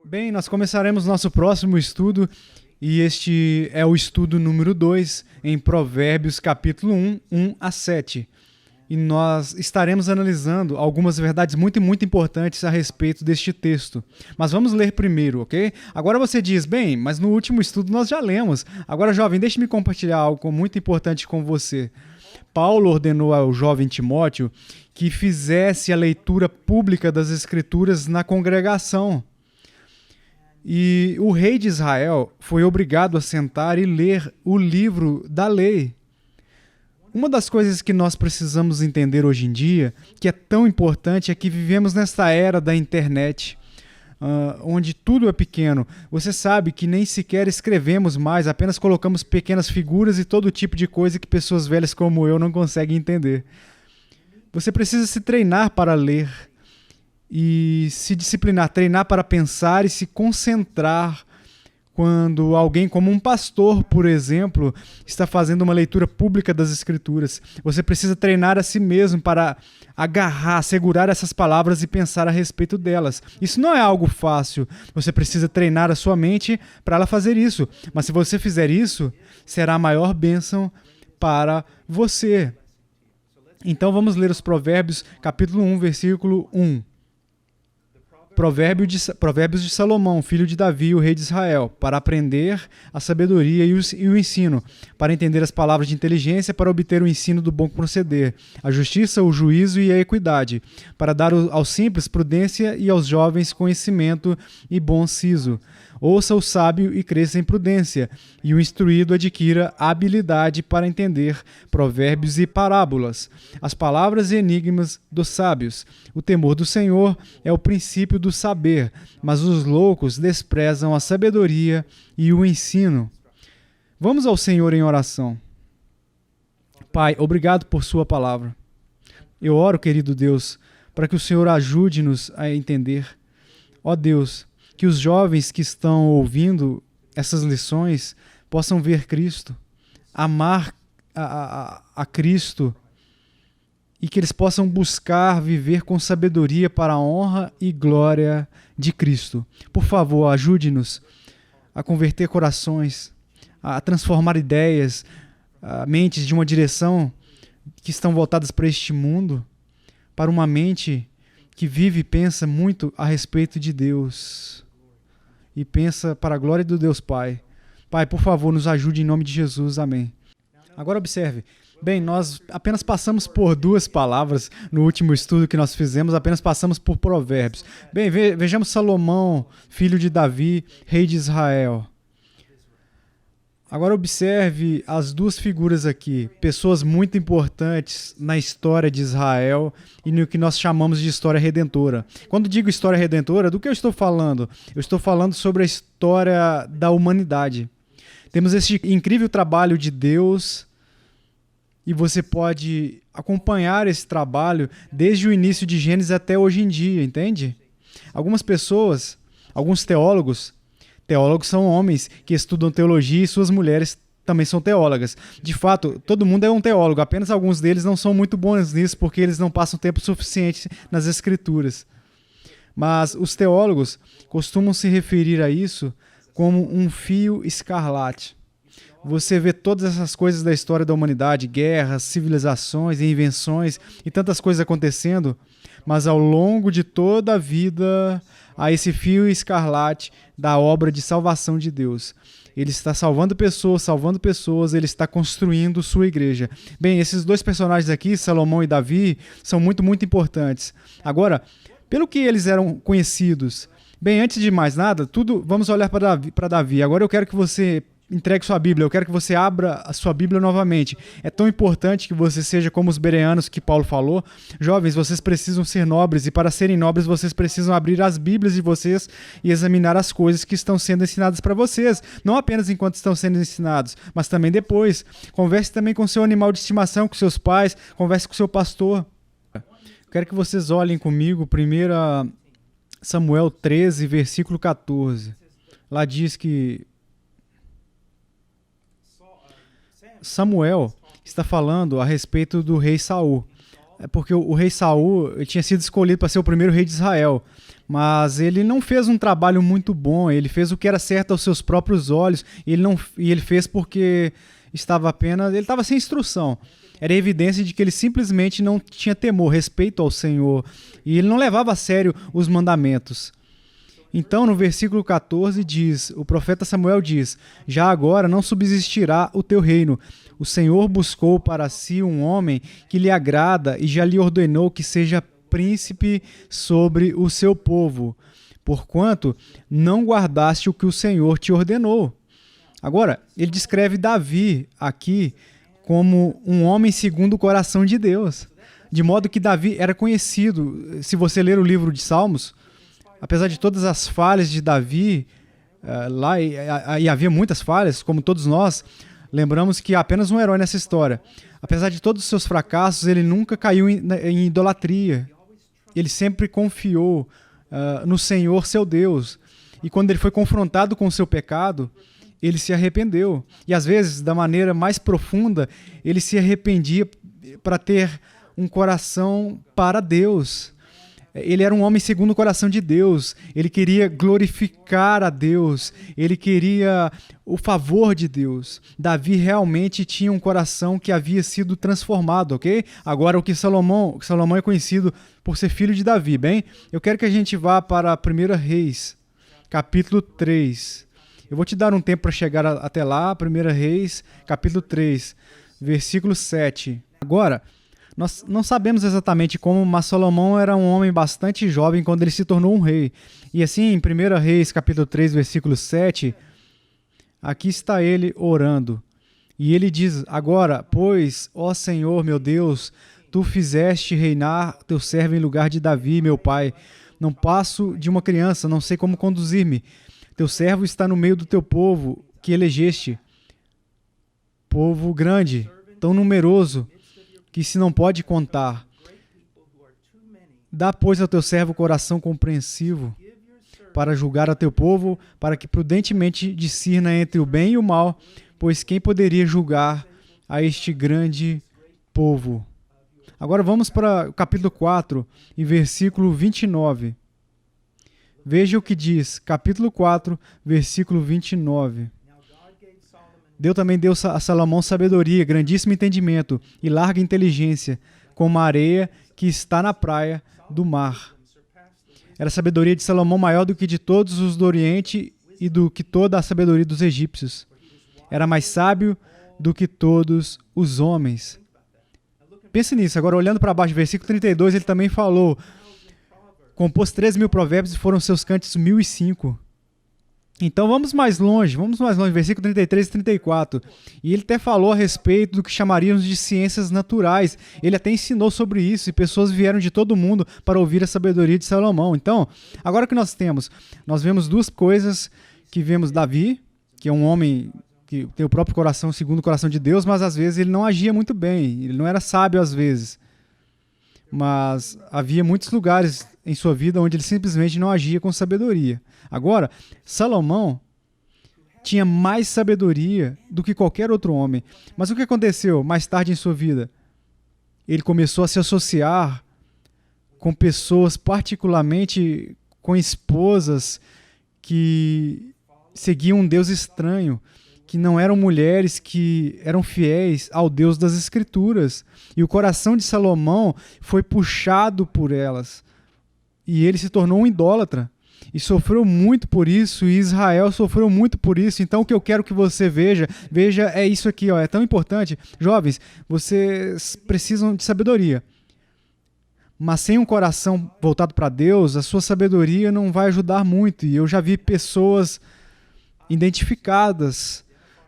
Bem, nós começaremos nosso próximo estudo e este é o estudo número 2 em Provérbios capítulo 1, 1 a 7. E nós estaremos analisando algumas verdades muito importantes a respeito deste texto. Mas vamos ler primeiro, ok? Agora você diz, bem, mas no último estudo nós já lemos. Agora, jovem, deixe-me compartilhar algo muito importante com você. Paulo ordenou ao jovem Timóteo que fizesse a leitura pública das Escrituras na congregação. E o rei de Israel foi obrigado a sentar e ler o livro da lei. Uma das coisas que nós precisamos entender hoje em dia, que é tão importante, é que vivemos nesta era da internet, onde tudo é pequeno. Você sabe que nem sequer escrevemos mais, apenas colocamos pequenas figuras e todo tipo de coisa que pessoas velhas como eu não conseguem entender. Você precisa se treinar para ler e se disciplinar, treinar para pensar e se concentrar quando alguém como um pastor, por exemplo, está fazendo uma leitura pública das Escrituras. Você precisa treinar a si mesmo para agarrar, segurar essas palavras e pensar a respeito delas. Isso não é algo fácil. Você precisa treinar a sua mente para ela fazer isso. Mas se você fizer isso, será a maior bênção para você. Então vamos ler os Provérbios, capítulo 1, versículo 1. Provérbios de Salomão, filho de Davi, o rei de Israel, para aprender a sabedoria e o ensino, para entender as palavras de inteligência, para obter o ensino do bom proceder, a justiça, o juízo e a equidade, para dar aos simples prudência e aos jovens conhecimento e bom siso. Ouça o sábio e cresça em prudência, e o instruído adquira habilidade para entender provérbios e parábolas, as palavras e enigmas dos sábios. O temor do Senhor é o princípio do saber, mas os loucos desprezam a sabedoria e o ensino. Vamos ao Senhor em oração. Pai, obrigado por sua palavra. Eu oro, querido Deus, para que o Senhor ajude-nos a entender. Ó Deus, que os jovens que estão ouvindo essas lições possam ver Cristo, amar a Cristo, e que eles possam buscar viver com sabedoria para a honra e glória de Cristo. Por favor, ajude-nos a converter corações, a transformar ideias, mentes de uma direção que estão voltadas para este mundo, para uma mente que vive e pensa muito a respeito de Deus e pensa para a glória do Deus Pai. Pai, por favor, nos ajude em nome de Jesus. Amém. Agora observe. Bem, nós apenas passamos por duas palavras no último estudo que nós fizemos, apenas passamos por provérbios. Bem, vejamos Salomão, filho de Davi, rei de Israel. Agora observe as duas figuras aqui, pessoas muito importantes na história de Israel e no que nós chamamos de história redentora. Quando digo história redentora, do que eu estou falando? Eu estou falando sobre a história da humanidade. Temos esse incrível trabalho de Deus e você pode acompanhar esse trabalho desde o início de Gênesis até hoje em dia, entende? Algumas pessoas, alguns teólogos são homens que estudam teologia e suas mulheres também são teólogas. De fato, todo mundo é um teólogo, apenas alguns deles não são muito bons nisso porque eles não passam tempo suficiente nas Escrituras. Mas os teólogos costumam se referir a isso como um fio escarlate. Você vê todas essas coisas da história da humanidade, guerras, civilizações, invenções e tantas coisas acontecendo, mas ao longo de toda a vida há esse fio escarlate da obra de salvação de Deus. Ele está salvando pessoas, ele está construindo sua igreja. Bem, esses dois personagens aqui, Salomão e Davi, são muito importantes. Agora, pelo que eles eram conhecidos? Bem, antes de mais nada, vamos olhar para Davi. Agora eu quero que você entregue sua Bíblia, eu quero que você abra a sua Bíblia novamente. É tão importante que você seja como os bereanos que Paulo falou. Jovens, vocês precisam ser nobres e para serem nobres vocês precisam abrir as Bíblias de vocês e examinar as coisas que estão sendo ensinadas para vocês. Não apenas enquanto estão sendo ensinados, mas também depois. Converse também com seu animal de estimação, com seus pais, converse com seu pastor. Quero que vocês olhem comigo 1 Samuel 13, versículo 14. Lá diz que Samuel está falando a respeito do rei Saul. porque o rei Saul ele tinha sido escolhido para ser o primeiro rei de Israel. Mas ele não fez um trabalho muito bom, ele fez o que era certo aos seus próprios olhos, e ele fez porque ele estava sem instrução. Era evidência de que ele simplesmente não tinha temor, respeito ao Senhor, e ele não levava a sério os mandamentos. Então, no versículo 14 o profeta Samuel diz: já agora não subsistirá o teu reino. O Senhor buscou para si um homem que lhe agrada e já lhe ordenou que seja príncipe sobre o seu povo, porquanto não guardaste o que o Senhor te ordenou. Agora, ele descreve Davi aqui como um homem segundo o coração de Deus, de modo que Davi era conhecido. Se você ler o livro de Salmos, apesar de todas as falhas de Davi, e havia muitas falhas, como todos nós, lembramos que há apenas um herói nessa história. Apesar de todos os seus fracassos, ele nunca caiu em idolatria. Ele sempre confiou no Senhor, seu Deus. E quando ele foi confrontado com o seu pecado, ele se arrependeu. E às vezes, da maneira mais profunda, ele se arrependia para ter um coração para Deus. Ele era um homem segundo o coração de Deus. Ele queria glorificar a Deus. Ele queria o favor de Deus. Davi realmente tinha um coração que havia sido transformado, ok? Agora, o que Salomão é conhecido por ser filho de Davi, bem? Eu quero que a gente vá para 1 Reis, capítulo 3. Eu vou te dar um tempo para chegar até lá, 1 Reis, capítulo 3, versículo 7. Agora, nós não sabemos exatamente como, mas Salomão era um homem bastante jovem quando ele se tornou um rei. E assim, em 1 Reis, capítulo 3, versículo 7, aqui está ele orando. E ele diz: agora, pois, ó Senhor, meu Deus, tu fizeste reinar teu servo em lugar de Davi, meu pai. Não passo de uma criança, não sei como conduzir-me. Teu servo está no meio do teu povo que elegeste. Povo grande, tão numeroso, que se não pode contar. Dá, pois, ao teu servo coração compreensivo para julgar a teu povo, para que prudentemente discirna entre o bem e o mal, pois quem poderia julgar a este grande povo? Agora vamos para o capítulo 4, em versículo 29. Veja o que diz, capítulo 4, versículo 29. Deus também deu a Salomão sabedoria, grandíssimo entendimento e larga inteligência, como a areia que está na praia do mar. Era a sabedoria de Salomão maior do que de todos os do Oriente e do que toda a sabedoria dos egípcios. Era mais sábio do que todos os homens. Pense nisso. Agora, olhando para baixo, versículo 32, ele também falou: compôs 13.000 provérbios e foram seus cânticos 1.005. Então vamos mais longe, versículo 33 e 34. E ele até falou a respeito do que chamaríamos de ciências naturais. Ele até ensinou sobre isso e pessoas vieram de todo mundo para ouvir a sabedoria de Salomão. Então, agora que nós vemos duas coisas que vemos Davi, que é um homem que tem o próprio coração segundo o coração de Deus, mas às vezes ele não agia muito bem, ele não era sábio às vezes. Mas havia muitos lugares em sua vida onde ele simplesmente não agia com sabedoria. Agora, Salomão tinha mais sabedoria do que qualquer outro homem. Mas o que aconteceu mais tarde em sua vida? Ele começou a se associar com pessoas, particularmente com esposas que seguiam um Deus estranho, que não eram mulheres que eram fiéis ao Deus das Escrituras. E o coração de Salomão foi puxado por elas. E ele se tornou um idólatra. E sofreu muito por isso, e Israel sofreu muito por isso. Então o que eu quero que você veja é isso aqui, ó, é tão importante. Jovens, vocês precisam de sabedoria. Mas sem um coração voltado para Deus, a sua sabedoria não vai ajudar muito. E eu já vi pessoas identificadas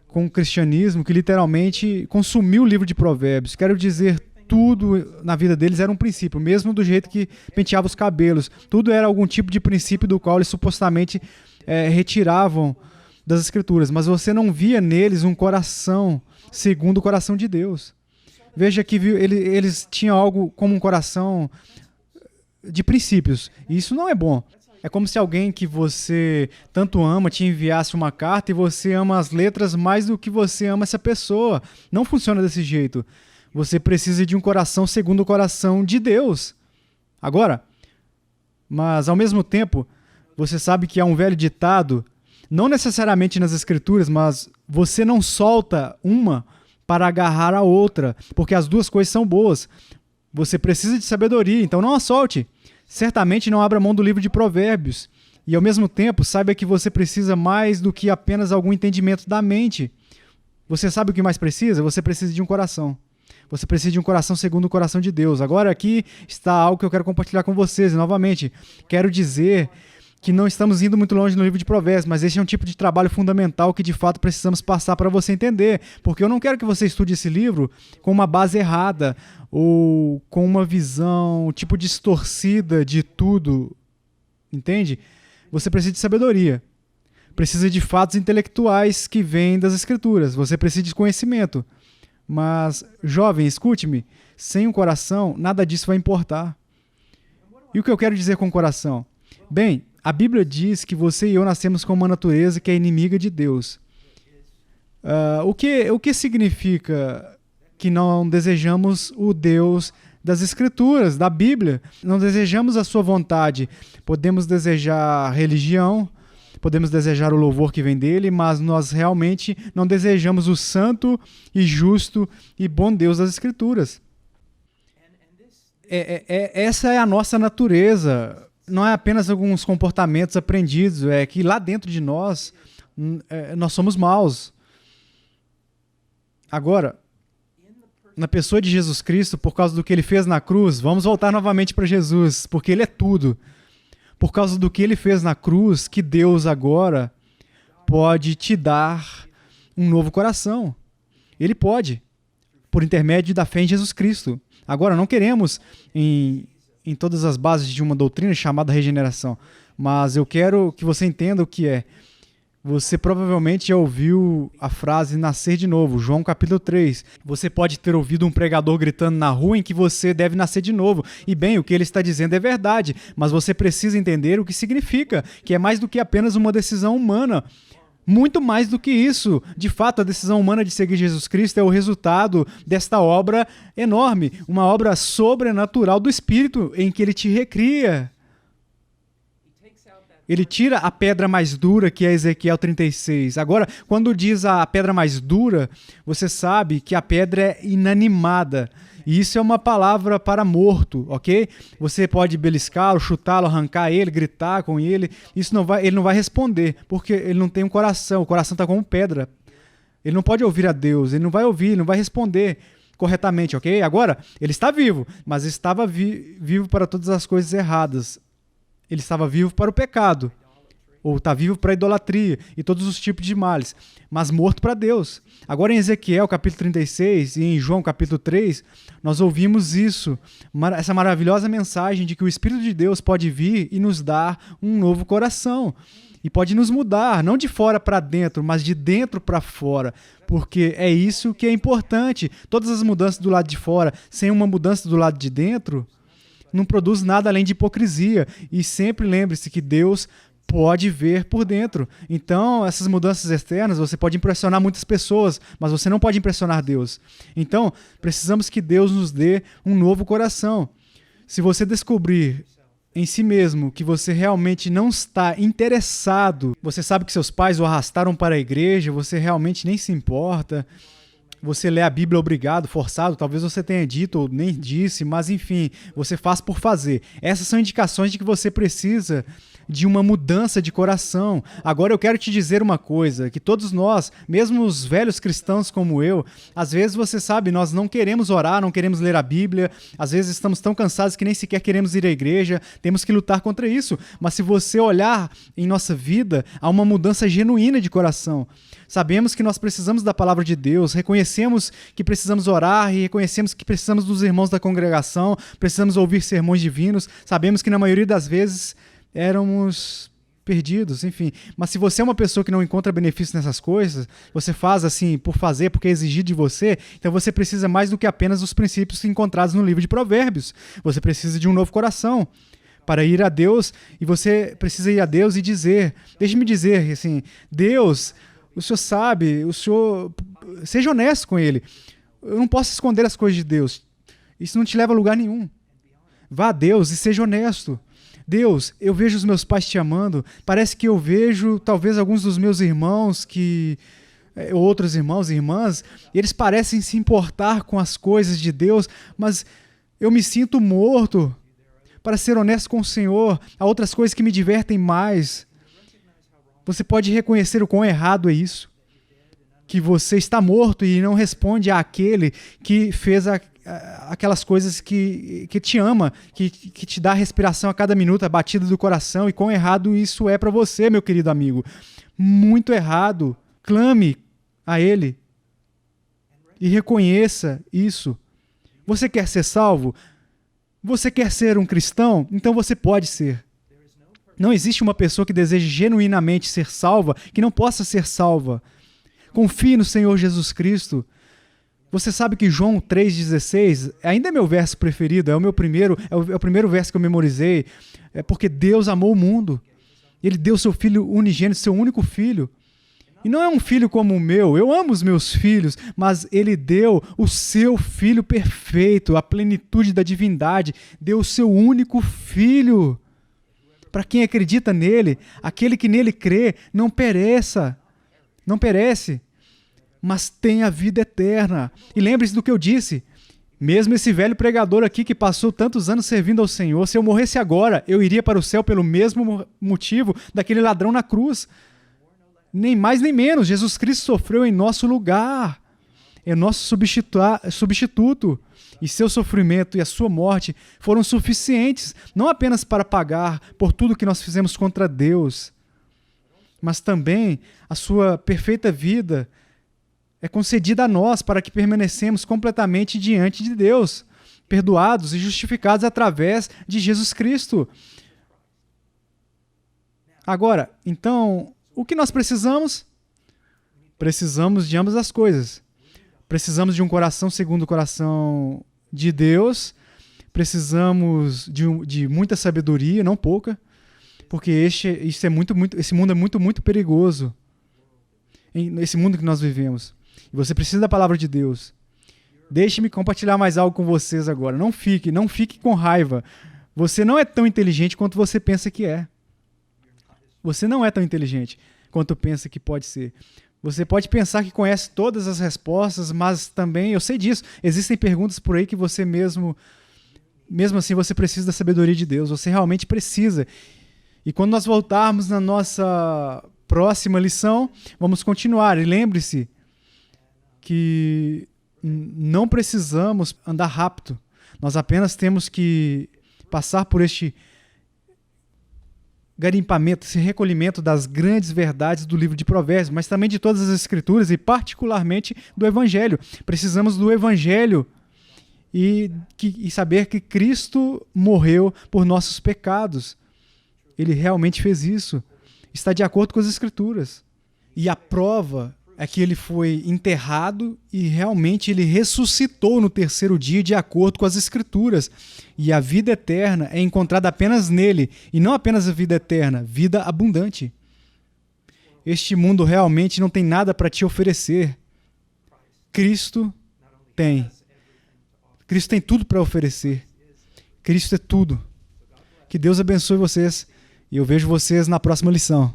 com o cristianismo que literalmente consumiu o livro de Provérbios. Quero dizer, tudo na vida deles era um princípio, mesmo do jeito que penteava os cabelos. Tudo era algum tipo de princípio do qual eles supostamente retiravam das Escrituras. Mas você não via neles um coração segundo o coração de Deus. Veja que eles tinham algo como um coração de princípios. E isso não é bom. É como se alguém que você tanto ama te enviasse uma carta e você ama as letras mais do que você ama essa pessoa. Não funciona desse jeito. Você precisa de um coração segundo o coração de Deus. Agora, mas ao mesmo tempo, você sabe que há um velho ditado, não necessariamente nas Escrituras, mas você não solta uma para agarrar a outra, porque as duas coisas são boas. Você precisa de sabedoria, então não a solte. Certamente não abra mão do livro de Provérbios. E ao mesmo tempo, saiba que você precisa mais do que apenas algum entendimento da mente. Você sabe o que mais precisa? Você precisa de um coração. Você precisa de um coração segundo o coração de Deus. Agora aqui está algo que eu quero compartilhar com vocês. E novamente, quero dizer que não estamos indo muito longe no livro de Provérbios, mas esse é um tipo de trabalho fundamental que de fato precisamos passar para você entender. Porque eu não quero que você estude esse livro com uma base errada ou com uma visão tipo distorcida de tudo. Entende? Você precisa de sabedoria. Precisa de fatos intelectuais que vêm das Escrituras. Você precisa de conhecimento. Mas, jovem, escute-me, sem um coração, nada disso vai importar. E o que eu quero dizer com coração? Bem, a Bíblia diz que você e eu nascemos com uma natureza que é inimiga de Deus. O que significa que não desejamos o Deus das Escrituras, da Bíblia? Não desejamos a sua vontade. Podemos desejar religião, podemos desejar o louvor que vem dele, mas nós realmente não desejamos o santo e justo e bom Deus das Escrituras. Essa é a nossa natureza. Não é apenas alguns comportamentos aprendidos, é que lá dentro de nós, nós somos maus. Agora, na pessoa de Jesus Cristo, por causa do que ele fez na cruz, vamos voltar novamente para Jesus, porque ele é tudo. Por causa do que ele fez na cruz, que Deus agora pode te dar um novo coração. Ele pode, por intermédio da fé em Jesus Cristo. Agora, não queremos em todas as bases de uma doutrina chamada regeneração, mas eu quero que você entenda o que é. Você provavelmente já ouviu a frase nascer de novo, João capítulo 3. Você pode ter ouvido um pregador gritando na rua em que você deve nascer de novo. E bem, o que ele está dizendo é verdade, mas você precisa entender o que significa, que é mais do que apenas uma decisão humana. Muito mais do que isso. De fato, a decisão humana de seguir Jesus Cristo é o resultado desta obra enorme, uma obra sobrenatural do Espírito em que ele te recria. Ele tira a pedra mais dura, que é Ezequiel 36. Agora, quando diz a pedra mais dura, você sabe que a pedra é inanimada. E isso é uma palavra para morto, ok? Você pode beliscá-lo, chutá-lo, arrancar ele, gritar com ele. Ele não vai responder, porque ele não tem um coração. O coração está como pedra. Ele não pode ouvir a Deus, ele não vai ouvir, ele não vai responder corretamente, ok? Agora, ele está vivo, mas estava vivo para todas as coisas erradas. Ele estava vivo para o pecado, ou está vivo para a idolatria e todos os tipos de males, mas morto para Deus. Agora em Ezequiel capítulo 36 e em João capítulo 3, nós ouvimos isso, essa maravilhosa mensagem de que o Espírito de Deus pode vir e nos dar um novo coração. E pode nos mudar, não de fora para dentro, mas de dentro para fora, porque é isso que é importante. Todas as mudanças do lado de fora, sem uma mudança do lado de dentro, não produz nada além de hipocrisia. E sempre lembre-se que Deus pode ver por dentro. Então, essas mudanças externas, você pode impressionar muitas pessoas, mas você não pode impressionar Deus. Então, precisamos que Deus nos dê um novo coração. Se você descobrir em si mesmo que você realmente não está interessado, você sabe que seus pais o arrastaram para a igreja, você realmente nem se importa, você lê a Bíblia obrigado, forçado, talvez você tenha dito ou nem disse, mas enfim, você faz por fazer. Essas são indicações de que você precisa de uma mudança de coração. Agora eu quero te dizer uma coisa, que todos nós, mesmo os velhos cristãos como eu, às vezes você sabe, nós não queremos orar, não queremos ler a Bíblia, às vezes estamos tão cansados que nem sequer queremos ir à igreja, temos que lutar contra isso. Mas se você olhar em nossa vida, há uma mudança genuína de coração. Sabemos que nós precisamos da palavra de Deus, reconhecemos que precisamos orar e reconhecemos que precisamos dos irmãos da congregação, precisamos ouvir sermões divinos, sabemos que na maioria das vezes éramos perdidos, enfim. Mas se você é uma pessoa que não encontra benefício nessas coisas, você faz assim por fazer, porque é exigido de você, então você precisa mais do que apenas os princípios encontrados no livro de Provérbios. Você precisa de um novo coração para ir a Deus, e você precisa ir a Deus e dizer, deixe-me dizer assim, Deus, o Senhor sabe, o Senhor, seja honesto com Ele. Eu não posso esconder as coisas de Deus. Isso não te leva a lugar nenhum. Vá a Deus e seja honesto. Deus, eu vejo os meus pais te amando. Parece que eu vejo talvez alguns dos meus irmãos outros irmãos e irmãs, eles parecem se importar com as coisas de Deus, mas eu me sinto morto. Para ser honesto com o Senhor, há outras coisas que me divertem mais. Você pode reconhecer o quão errado é isso. Que você está morto e não responde àquele que fez aquelas coisas que te ama, que te dá respiração a cada minuto, a batida do coração, e quão errado isso é para você, meu querido amigo. Muito errado. Clame a Ele e reconheça isso. Você quer ser salvo? Você quer ser um cristão? Então você pode ser. Não existe uma pessoa que deseje genuinamente ser salva que não possa ser salva. Confie no Senhor Jesus Cristo. Você sabe que João 3,16 ainda é meu verso preferido, é o primeiro verso que eu memorizei. É porque Deus amou o mundo. Ele deu seu Filho unigênito, seu único filho. E não é um filho como o meu, eu amo os meus filhos, mas Ele deu o seu Filho perfeito, a plenitude da divindade, deu o seu único Filho. Para quem acredita nele, aquele que nele crê, não perece, mas tem a vida eterna. E lembre-se do que eu disse, mesmo esse velho pregador aqui que passou tantos anos servindo ao Senhor, se eu morresse agora, eu iria para o céu pelo mesmo motivo daquele ladrão na cruz. Nem mais nem menos, Jesus Cristo sofreu em nosso lugar, é nosso substituto, e seu sofrimento e a sua morte foram suficientes, não apenas para pagar por tudo que nós fizemos contra Deus, mas também a sua perfeita vida é concedida a nós para que permanecemos completamente diante de Deus, perdoados e justificados através de Jesus Cristo. Agora, então, o que nós precisamos? Precisamos de ambas as coisas. Precisamos de um coração segundo o coração de Deus. Precisamos de muita sabedoria, não pouca, porque esse mundo é muito perigoso. Esse mundo que nós vivemos. E você precisa da palavra de Deus. Deixe-me compartilhar mais algo com vocês agora. Não fique com raiva. Você não é tão inteligente quanto você pensa que é. Você não é tão inteligente quanto pensa que pode ser. Você pode pensar que conhece todas as respostas, mas também, eu sei disso, existem perguntas por aí que você mesmo assim, você precisa da sabedoria de Deus. Você realmente precisa. E quando nós voltarmos na nossa próxima lição, vamos continuar. E lembre-se que não precisamos andar rápido. Nós apenas temos que passar por este garimpamento, esse recolhimento das grandes verdades do livro de Provérbios, mas também de todas as Escrituras e particularmente do Evangelho. Precisamos do Evangelho e saber que Cristo morreu por nossos pecados. Ele realmente fez isso. Está de acordo com as Escrituras. E a prova é que ele foi enterrado e realmente ele ressuscitou no terceiro dia de acordo com as Escrituras. E a vida eterna é encontrada apenas nele, e não apenas a vida eterna, vida abundante. Este mundo realmente não tem nada para te oferecer. Cristo tem. Cristo tem tudo para oferecer. Cristo é tudo. Que Deus abençoe vocês e eu vejo vocês na próxima lição.